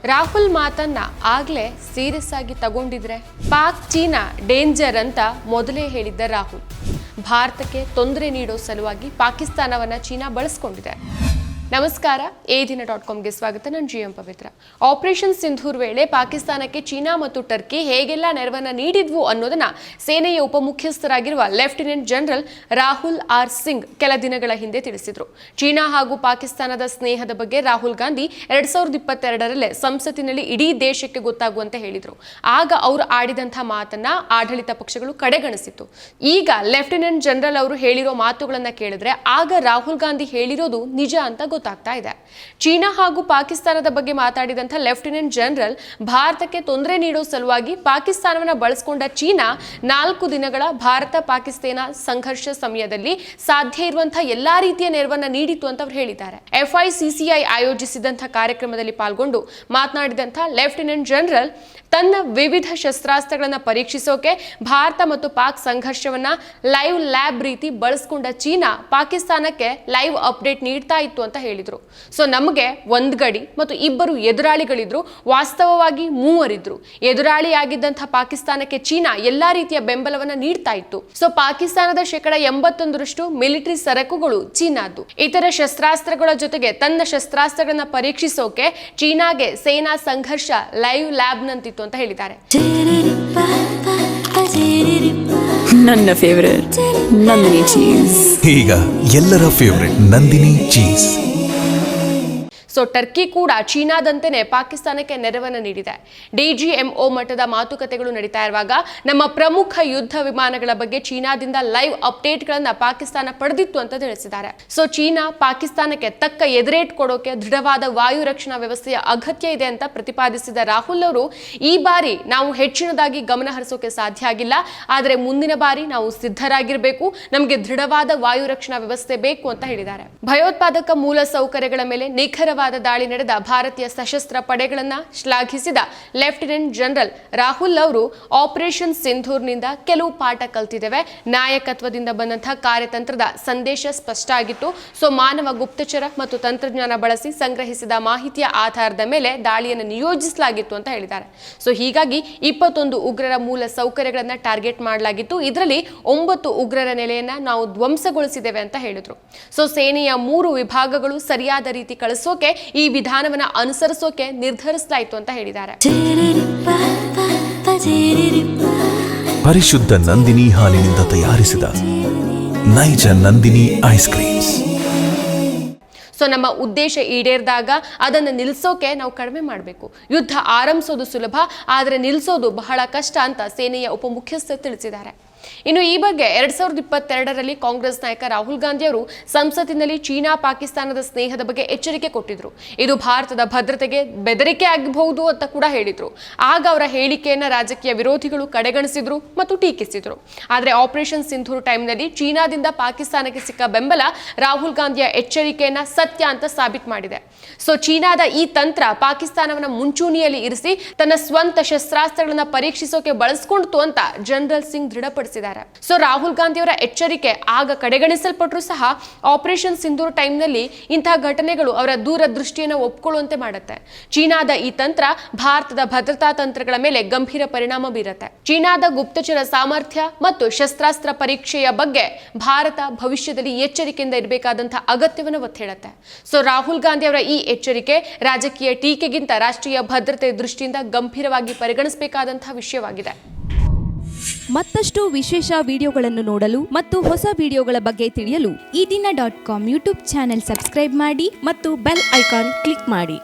ರಾಹುಲ್ ಮಾತನ್ನ ಆಗ್ಲೇ ಸೀರಿಯಸ್ ಆಗಿ ತಗೊಂಡಿದ್ರೆ ಪಾಕ್ ಚೀನಾ ಡೇಂಜರ್ ಅಂತ ಮೊದಲೇ ಹೇಳಿದ್ದ ರಾಹುಲ್ ಭಾರತಕ್ಕೆ ತೊಂದರೆ ನೀಡೋ ಸಲುವಾಗಿ ಪಾಕಿಸ್ತಾನವನ್ನ ಚೀನಾ ಬಳಸ್ಕೊಂಡಿದೆ. ನಮಸ್ಕಾರ, ADina.comಗೆ ಸ್ವಾಗತ. ನಾನು GM ಪವಿತ್ರ. ಆಪರೇಷನ್ ಸಿಂಧೂರ್ ವೇಳೆ ಪಾಕಿಸ್ತಾನಕ್ಕೆ ಚೀನಾ ಮತ್ತು ಟರ್ಕಿ ಹೇಗೆಲ್ಲ ನೆರವನ್ನ ನೀಡಿದ್ವು ಅನ್ನೋದನ್ನ ಸೇನೆಯ ಉಪಮುಖ್ಯಸ್ಥರಾಗಿರುವ lieutenant general Rahul R Singh ಕೆಲ ದಿನಗಳ ಹಿಂದೆ ತಿಳಿಸಿದ್ರು. ಚೀನಾ ಹಾಗೂ ಪಾಕಿಸ್ತಾನದ ಸ್ನೇಹದ ಬಗ್ಗೆ ರಾಹುಲ್ ಗಾಂಧಿ 2022ರಲ್ಲೇ ಸಂಸತ್ತಿನಲ್ಲಿ ಇಡೀ ದೇಶಕ್ಕೆ ಗೊತ್ತಾಗುವಂತೆ ಹೇಳಿದ್ರು. ಆಗ ಅವರು ಆಡಿದಂತಹ ಮಾತನ್ನ ಆಡಳಿತ ಪಕ್ಷಗಳು ಕಡೆಗಣಿಸಿತ್ತು. ಈಗ ಲೆಫ್ಟಿನೆಂಟ್ ಜನರಲ್ ಅವರು ಹೇಳಿರೋ ಮಾತುಗಳನ್ನ ಕೇಳಿದ್ರೆ ಆಗ ರಾಹುಲ್ ಗಾಂಧಿ ಹೇಳಿರೋದು ನಿಜ ಅಂತ ಗೊತ್ತಾಗ್ತಾ ಇದೆ. ಚೀನಾ ಹಾಗೂ ಪಾಕಿಸ್ತಾನದ ಬಗ್ಗೆ ಮಾತಾಡಿದಂಥ ಲೆಫ್ಟಿನೆಂಟ್ ಜನರಲ್ ಭಾರತಕ್ಕೆ ತೊಂದರೆ ನೀಡೋ ಸಲುವಾಗಿ ಪಾಕಿಸ್ತಾನವನ್ನ ಬಳಸಿಕೊಂಡ ಚೀನಾ 4 ದಿನಗಳ ಭಾರತ ಪಾಕಿಸ್ತಾನ ಸಂಘರ್ಷ ಸಮಯದಲ್ಲಿ ಸಾಧ್ಯ ಇರುವಂತಹ ಎಲ್ಲಾ ರೀತಿಯ ನೆರವನ್ನ ನೀಡಿತು ಅಂತ ಅವರು ಹೇಳಿದ್ದಾರೆ. FICCI ಆಯೋಜಿಸಿದಂತಹ ಕಾರ್ಯಕ್ರಮದಲ್ಲಿ ಪಾಲ್ಗೊಂಡು ಮಾತನಾಡಿದಂಥ ಲೆಫ್ಟಿನೆಂಟ್ ಜನರಲ್ ತನ್ನ ವಿವಿಧ ಶಸ್ತ್ರಾಸ್ತ್ರಗಳನ್ನ ಪರೀಕ್ಷಿಸೋಕೆ ಭಾರತ ಮತ್ತು ಪಾಕ್ ಸಂಘರ್ಷವನ್ನ ಲೈವ್ ಲ್ಯಾಬ್ ರೀತಿ ಬಳಸಿಕೊಂಡ ಚೀನಾ ಪಾಕಿಸ್ತಾನಕ್ಕೆ ಲೈವ್ ಅಪ್ಡೇಟ್ ನೀಡ್ತಾ ಇತ್ತು ಅಂತ ಹೇಳಿದ್ರು. ಸೊ ನಮಗೆ ಒಂದು ಗಡಿ ಮತ್ತು 2 ಎದುರಾಳಿಗಳಿದ್ರು, ವಾಸ್ತವವಾಗಿ 3 ಇದ್ರು. ಎದುರಾಳಿಯಾಗಿದ್ದಂಥ ಪಾಕಿಸ್ತಾನಕ್ಕೆ ಚೀನಾ ಎಲ್ಲಾ ರೀತಿಯ ಬೆಂಬಲವನ್ನ ನೀಡ್ತಾ ಇತ್ತು. ಸೊ ಪಾಕಿಸ್ತಾನದ 81% ಮಿಲಿಟರಿ ಸರಕುಗಳು ಚೀನಾದ್ದು. ಇತರ ಶಸ್ತ್ರಾಸ್ತ್ರಗಳ ಜೊತೆಗೆ ತನ್ನ ಶಸ್ತ್ರಾಸ್ತ್ರಗಳನ್ನ ಪರೀಕ್ಷಿಸೋಕೆ ಚೀನಾಗೆ ಸೇನಾ ಸಂಘರ್ಷ ಲೈವ್ ಲ್ಯಾಬ್ ನಂತಿತ್ತು ಅಂತ ಹೇಳಿದ್ದಾರೆ. ನನ್ನ ಫೇವರೇಟ್ ನಂದಿನಿ ಚೀಸ್. ಈಗ ಎಲ್ಲರ favourite Nandini cheese. So Turkey ಕೂಡ ಚೀನಾದಂತೆಯೇ ಪಾಕಿಸ್ತಾನಕ್ಕೆ ನೆರವನ್ನು ನೀಡಿದೆ. DGMO ಮಟ್ಟದ ಮಾತುಕತೆಗಳು ನಡೀತಾ ಇರುವಾಗ ನಮ್ಮ ಪ್ರಮುಖ ಯುದ್ಧ ವಿಮಾನಗಳ ಬಗ್ಗೆ ಚೀನಾದಿಂದ ಲೈವ್ ಅಪ್ಡೇಟ್ಗಳನ್ನ ಪಾಕಿಸ್ತಾನ ಪಡೆದಿತ್ತು ಅಂತ ತಿಳಿಸಿದ್ದಾರೆ. ಸೊ ಚೀನಾ ಪಾಕಿಸ್ತಾನಕ್ಕೆ ತಕ್ಕ ಎದುರೇಟ್ ಕೊಡೋಕೆ ದೃಢವಾದ ವಾಯು ರಕ್ಷಣಾ ವ್ಯವಸ್ಥೆಯ ಅಗತ್ಯ ಇದೆ ಅಂತ ಪ್ರತಿಪಾದಿಸಿದ ರಾಹುಲ್ ಅವರು ಈ ಬಾರಿ ನಾವು ಹೆಚ್ಚಿನದಾಗಿ ಗಮನ ಹರಿಸೋಕೆ ಸಾಧ್ಯ ಆಗಿಲ್ಲ, ಆದರೆ ಮುಂದಿನ ಬಾರಿ ನಾವು ಸಿದ್ಧರಾಗಿರಬೇಕು, ನಮಗೆ ದೃಢವಾದ ವಾಯು ರಕ್ಷಣಾ ವ್ಯವಸ್ಥೆ ಬೇಕು ಅಂತ ಹೇಳಿದ್ದಾರೆ. ಭಯೋತ್ಪಾದಕ ಮೂಲ ಸೌಕರ್ಯಗಳ ಮೇಲೆ ನಿಖರವಾದ ದಾಳಿ ನಡೆದ ಭಾರತೀಯ ಸಶಸ್ತ್ರ ಪಡೆಗಳನ್ನ ಶ್ಲಾಘಿಸಿದ ಲೆಫ್ಟಿನೆಂಟ್ ಜನರಲ್ ರಾಹುಲ್ ಅವರು ಆಪರೇಷನ್ ಸಿಂಧೂರ್ನಿಂದ ಕೆಲವು ಪಾಠ ಕಲ್ತಿದ್ದೇವೆ, ನಾಯಕತ್ವದಿಂದ ಬಂದಂತಹ ಕಾರ್ಯತಂತ್ರದ ಸಂದೇಶ ಸ್ಪಷ್ಟ ಆಗಿತ್ತು. ಸೊ ಮಾನವ ಗುಪ್ತಚರ ಮತ್ತು ತಂತ್ರಜ್ಞಾನ ಬಳಸಿ ಸಂಗ್ರಹಿಸಿದ ಮಾಹಿತಿಯ ಆಧಾರದ ಮೇಲೆ ದಾಳಿಯನ್ನು ನಿಯೋಜಿಸಲಾಗಿತ್ತು ಅಂತ ಹೇಳಿದ್ದಾರೆ. ಸೊ ಹೀಗಾಗಿ 21 ಉಗ್ರರ ಮೂಲ ಸೌಕರ್ಯಗಳನ್ನ ಟಾರ್ಗೆಟ್ ಮಾಡಲಾಗಿತ್ತು. ಇದರಲ್ಲಿ 9 ಉಗ್ರರ ನೆಲೆಯನ್ನ ನಾವು ಧ್ವಂಸಗೊಳಿಸಿದ್ದೇವೆ ಅಂತ ಹೇಳಿದ್ರು. ಸೊ ಸೇನೆಯ 3 ವಿಭಾಗಗಳು ಸರಿಯಾದ ರೀತಿ ಕಳಿಸೋಕೆ ಈ ವಿಧಾನವನ್ನ ಅನುಸರಿಸೋಕೆ ನಿರ್ಧರಿಸಲಾಯಿತು ಅಂತ ಹೇಳಿದ್ದಾರೆ. ಪರಿಶುದ್ಧ ನಂದಿನಿ ಹಾಲಿನಿಂದ ತಯಾರಿಸಿದ ನೈಜ ನಂದಿನಿ ಐಸ್ ಕ್ರೀಮ್ಸ್. ಸೊ ನಮ್ಮ ಉದ್ದೇಶ ಈಡೇರಿದಾಗ ಅದನ್ನು ನಿಲ್ಲಿಸೋಕೆ ನಾವು ಕಡಿಮೆ ಮಾಡಬೇಕು. ಯುದ್ಧ ಆರಂಭಿಸೋದು ಸುಲಭ, ಆದರೆ ನಿಲ್ಲಿಸೋದು ಬಹಳ ಕಷ್ಟ ಅಂತ ಸೇನೆಯ ಉಪಮುಖ್ಯಸ್ಥರು ತಿಳಿಸಿದ್ದಾರೆ. ಇನ್ನು ಈ ಬಗ್ಗೆ 2022ರಲ್ಲಿ ಕಾಂಗ್ರೆಸ್ ನಾಯಕ ರಾಹುಲ್ ಗಾಂಧಿ ಅವರು ಸಂಸತ್ತಿನಲ್ಲಿ ಚೀನಾ ಪಾಕಿಸ್ತಾನದ ಸ್ನೇಹದ ಬಗ್ಗೆ ಎಚ್ಚರಿಕೆ ಕೊಟ್ಟಿದ್ರು. ಇದು ಭಾರತದ ಭದ್ರತೆಗೆ ಬೆದರಿಕೆ ಆಗಬಹುದು ಅಂತ ಕೂಡ ಹೇಳಿದ್ರು. ಆಗ ಅವರ ಹೇಳಿಕೆಯನ್ನ ರಾಜಕೀಯ ವಿರೋಧಿಗಳು ಕಡೆಗಣಿಸಿದ್ರು ಮತ್ತು ಟೀಕಿಸಿದ್ರು. ಆದರೆ ಆಪರೇಷನ್ ಸಿಂಧೂರ್ ಟೈಮ್ನಲ್ಲಿ ಚೀನಾದಿಂದ ಪಾಕಿಸ್ತಾನಕ್ಕೆ ಸಿಕ್ಕ ಬೆಂಬಲ ರಾಹುಲ್ ಗಾಂಧಿಯ ಎಚ್ಚರಿಕೆಯನ್ನ ಸತ್ಯ ಅಂತ ಸಾಬೀತು ಮಾಡಿದೆ. ಸೊ ಚೀನಾದ ಈ ತಂತ್ರ ಪಾಕಿಸ್ತಾನವನ್ನ ಮುಂಚೂಣಿಯಲ್ಲಿ ಇರಿಸಿ ತನ್ನ ಸ್ವಂತ ಶಸ್ತ್ರಾಸ್ತ್ರಗಳನ್ನ ಪರೀಕ್ಷಿಸೋಕೆ ಬಳಸಿಕೊಂಡಿತು ಅಂತ ಜನರಲ್ ಸಿಂಗ್ ದೃಢಪಡಿಸಿದ್ದಾರೆ. ಸೊ ರಾಹುಲ್ ಗಾಂಧಿ ಅವರ ಎಚ್ಚರಿಕೆ ಆಗ ಕಡೆಗಣಿಸಲ್ಪಟ್ಟರು ಸಹ ಆಪರೇಷನ್ ಸಿಂಧೂರ್ ಟೈಮ್ನಲ್ಲಿ ಇಂತಹ ಘಟನೆಗಳು ಅವರ ದೂರದೃಷ್ಟಿಯನ್ನು ಒಪ್ಕೊಳ್ಳುವಂತೆ ಮಾಡುತ್ತೆ. ಚೀನಾದ ಈ ತಂತ್ರ ಭಾರತದ ಭದ್ರತಾ ತಂತ್ರಗಳ ಮೇಲೆ ಗಂಭೀರ ಪರಿಣಾಮ ಬೀರುತ್ತೆ. ಚೀನಾದ ಗುಪ್ತಚರ ಸಾಮರ್ಥ್ಯ ಮತ್ತು ಶಸ್ತ್ರಾಸ್ತ್ರ ಪರೀಕ್ಷೆಯ ಬಗ್ಗೆ ಭಾರತ ಭವಿಷ್ಯದಲ್ಲಿ ಎಚ್ಚರಿಕೆಯಿಂದ ಇರಬೇಕಾದಂತಹ ಅಗತ್ಯವನ್ನು ಒತ್ತಿ ಹೇಳುತ್ತೆ. ಸೊ ರಾಹುಲ್ ಗಾಂಧಿ ಅವರ ಈ ಎಚ್ಚರಿಕೆ ರಾಜಕೀಯ ಟೀಕೆಗಿಂತ ರಾಷ್ಟ್ರೀಯ ಭದ್ರತೆ ದೃಷ್ಟಿಯಿಂದ ಗಂಭೀರವಾಗಿ ಪರಿಗಣಿಸಬೇಕಾದಂತಹ ವಿಷಯವಾಗಿದೆ. ಮತ್ತಷ್ಟು ವಿಶೇಷ ವಿಡಿಯೋಗಳನ್ನು ನೋಡಲು ಮತ್ತು ಹೊಸ ವಿಡಿಯೋಗಳ ಬಗ್ಗೆ ತಿಳಿಯಲು ADina.com ಯೂಟ್ಯೂಬ್ ಚಾನೆಲ್ ಸಬ್ಸ್ಕ್ರೈಬ್ ಮಾಡಿ ಮತ್ತು ಬೆಲ್ ಐಕಾನ್ ಕ್ಲಿಕ್ ಮಾಡಿ.